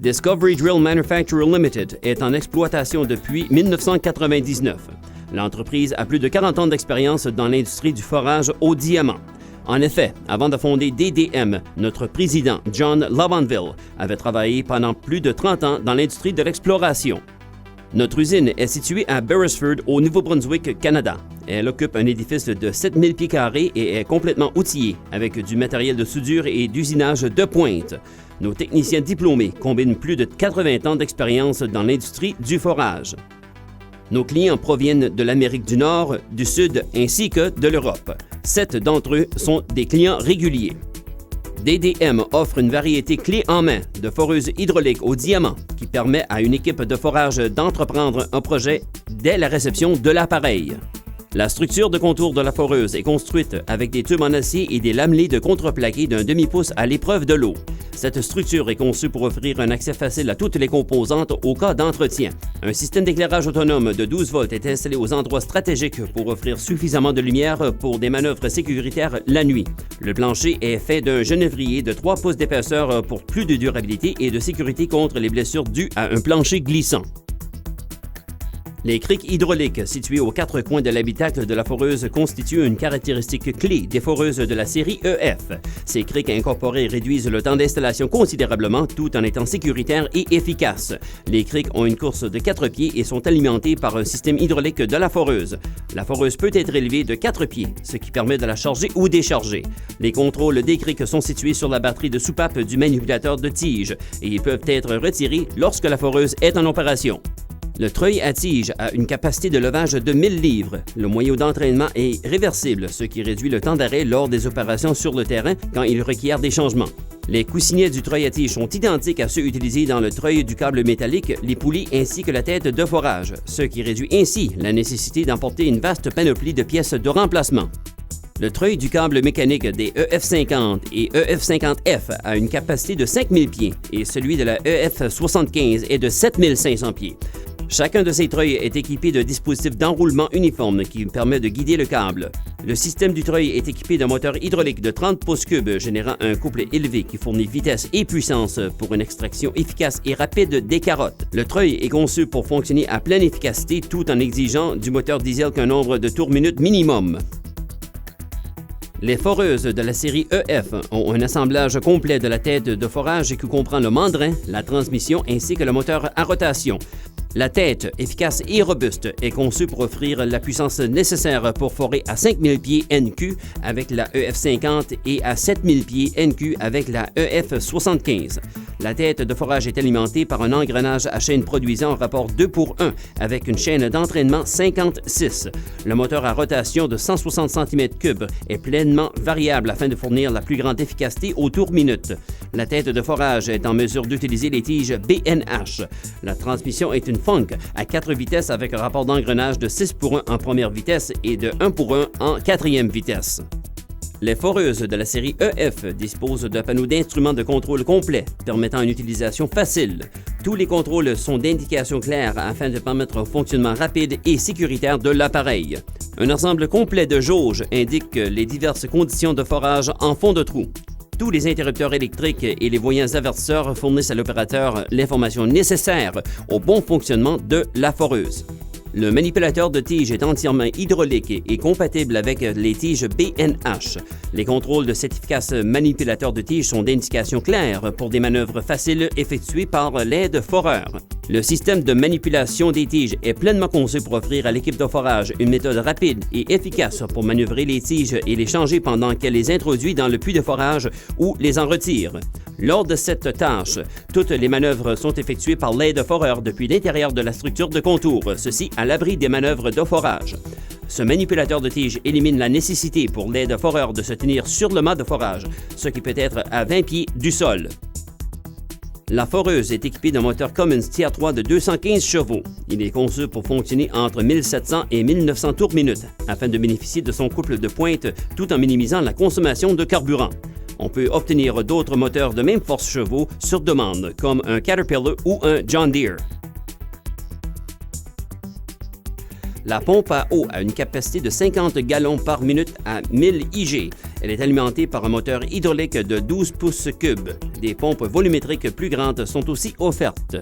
Discovery Drill Manufacturer Limited est en exploitation depuis 1999. L'entreprise a plus de 40 ans d'expérience dans l'industrie du forage au diamant. En effet, avant de fonder DDM, notre président, John Lavonville, avait travaillé pendant plus de 30 ans dans l'industrie de l'exploration. Notre usine est située à Beresford, au Nouveau-Brunswick, Canada. Elle occupe un édifice de 7000 pieds carrés et est complètement outillée avec du matériel de soudure et d'usinage de pointe. Nos techniciens diplômés combinent plus de 80 ans d'expérience dans l'industrie du forage. Nos clients proviennent de l'Amérique du Nord, du Sud ainsi que de l'Europe. 7 d'entre eux sont des clients réguliers. DDM offre une variété clé en main de foreuses hydrauliques au diamant qui permet à une équipe de forage d'entreprendre un projet dès la réception de l'appareil. La structure de contour de la foreuse est construite avec des tubes en acier et des lamelés de contreplaqué d'un demi-pouce à l'épreuve de l'eau. Cette structure est conçue pour offrir un accès facile à toutes les composantes au cas d'entretien. Un système d'éclairage autonome de 12 volts est installé aux endroits stratégiques pour offrir suffisamment de lumière pour des manœuvres sécuritaires la nuit. Le plancher est fait d'un genévrier de 3 pouces d'épaisseur pour plus de durabilité et de sécurité contre les blessures dues à un plancher glissant. Les criques hydrauliques situées aux 4 coins de l'habitacle de la foreuse constituent une caractéristique clé des foreuses de la série EF. Ces criques incorporées réduisent le temps d'installation considérablement tout en étant sécuritaires et efficaces. Les criques ont une course de 4 pieds et sont alimentées par un système hydraulique de la foreuse. La foreuse peut être élevée de 4 pieds, ce qui permet de la charger ou décharger. Les contrôles des criques sont situés sur la batterie de soupape du manipulateur de tige et ils peuvent être retirés lorsque la foreuse est en opération. Le treuil à tige a une capacité de levage de 1000 livres. Le moyeu d'entraînement est réversible, ce qui réduit le temps d'arrêt lors des opérations sur le terrain quand il requiert des changements. Les coussinets du treuil à tige sont identiques à ceux utilisés dans le treuil du câble métallique, les poulies ainsi que la tête de forage, ce qui réduit ainsi la nécessité d'emporter une vaste panoplie de pièces de remplacement. Le treuil du câble mécanique des EF50 et EF50F a une capacité de 5000 pieds et celui de la EF75 est de 7500 pieds. Chacun de ces treuils est équipé d'un dispositif d'enroulement uniforme qui permet de guider le câble. Le système du treuil est équipé d'un moteur hydraulique de 30 pouces cubes générant un couple élevé qui fournit vitesse et puissance pour une extraction efficace et rapide des carottes. Le treuil est conçu pour fonctionner à pleine efficacité tout en exigeant du moteur diesel qu'un nombre de tours minutes minimum. Les foreuses de la série EF ont un assemblage complet de la tête de forage qui comprend le mandrin, la transmission ainsi que le moteur à rotation. La tête, efficace et robuste, est conçue pour offrir la puissance nécessaire pour forer à 5000 pieds NQ avec la EF50 et à 7000 pieds NQ avec la EF75. La tête de forage est alimentée par un engrenage à chaîne produisant un rapport 2:1 avec une chaîne d'entraînement 56. Le moteur à rotation de 160 cm3 est pleinement variable afin de fournir la plus grande efficacité au tour minute. La tête de forage est en mesure d'utiliser les tiges BNH. La transmission est une Funk à 4 vitesses avec un rapport d'engrenage de 6:1 en première vitesse et de 1:1 en quatrième vitesse. Les foreuses de la série EF disposent d'un panneau d'instruments de contrôle complet, permettant une utilisation facile. Tous les contrôles sont d'indications claires afin de permettre un fonctionnement rapide et sécuritaire de l'appareil. Un ensemble complet de jauges indique les diverses conditions de forage en fond de trou. Tous les interrupteurs électriques et les voyants avertisseurs fournissent à l'opérateur l'information nécessaire au bon fonctionnement de la foreuse. Le manipulateur de tige est entièrement hydraulique et compatible avec les tiges BNH. Les contrôles de cet efficace manipulateur de tige sont d'indications claires pour des manœuvres faciles effectuées par l'aide-foreur. Le système de manipulation des tiges est pleinement conçu pour offrir à l'équipe de forage une méthode rapide et efficace pour manœuvrer les tiges et les changer pendant qu'elle les introduit dans le puits de forage ou les en retire. Lors de cette tâche, toutes les manœuvres sont effectuées par l'aide-foreur depuis l'intérieur de la structure de contour, ceci à l'abri des manœuvres de forage. Ce manipulateur de tige élimine la nécessité pour l'aide-foreur de se tenir sur le mât de forage, ce qui peut être à 20 pieds du sol. La foreuse est équipée d'un moteur Cummins Tier 3 de 215 chevaux. Il est conçu pour fonctionner entre 1700 et 1900 tours minute, afin de bénéficier de son couple de pointe tout en minimisant la consommation de carburant. On peut obtenir d'autres moteurs de même force chevaux sur demande, comme un Caterpillar ou un John Deere. La pompe à eau a une capacité de 50 gallons par minute à 1000 IG. Elle est alimentée par un moteur hydraulique de 12 pouces cubes. Des pompes volumétriques plus grandes sont aussi offertes.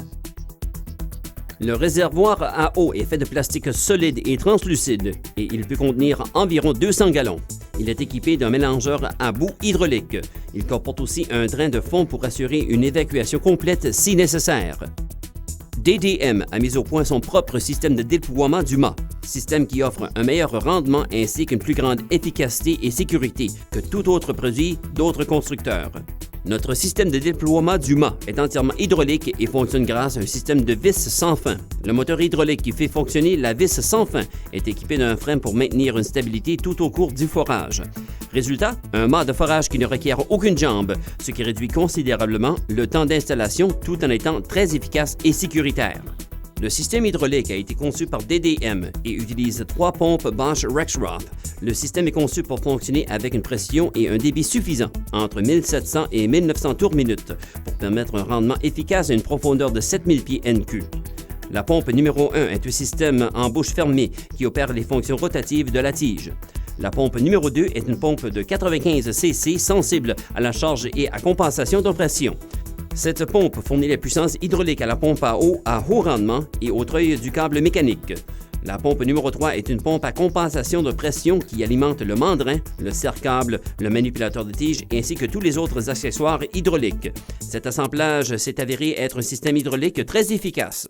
Le réservoir à eau est fait de plastique solide et translucide et il peut contenir environ 200 gallons. Il est équipé d'un mélangeur à bout hydraulique. Il comporte aussi un drain de fond pour assurer une évacuation complète si nécessaire. DDM a mis au point son propre système de déploiement du mât, système qui offre un meilleur rendement ainsi qu'une plus grande efficacité et sécurité que tout autre produit d'autres constructeurs. Notre système de déploiement du mât est entièrement hydraulique et fonctionne grâce à un système de vis sans fin. Le moteur hydraulique qui fait fonctionner la vis sans fin est équipé d'un frein pour maintenir une stabilité tout au cours du forage. Résultat, un mât de forage qui ne requiert aucune jambe, ce qui réduit considérablement le temps d'installation tout en étant très efficace et sécuritaire. Le système hydraulique a été conçu par DDM et utilise 3 pompes Bosch Rexroth. Le système est conçu pour fonctionner avec une pression et un débit suffisant, entre 1700 et 1900 tours minute, pour permettre un rendement efficace à une profondeur de 7000 pieds NQ. La pompe numéro 1 est un système en bouche fermée qui opère les fonctions rotatives de la tige. La pompe numéro 2 est une pompe de 95 cc sensible à la charge et à compensation de pression. Cette pompe fournit la puissance hydraulique à la pompe à eau à haut rendement et au treuil du câble mécanique. La pompe numéro 3 est une pompe à compensation de pression qui alimente le mandrin, le serre-câble, le manipulateur de tige ainsi que tous les autres accessoires hydrauliques. Cet assemblage s'est avéré être un système hydraulique très efficace.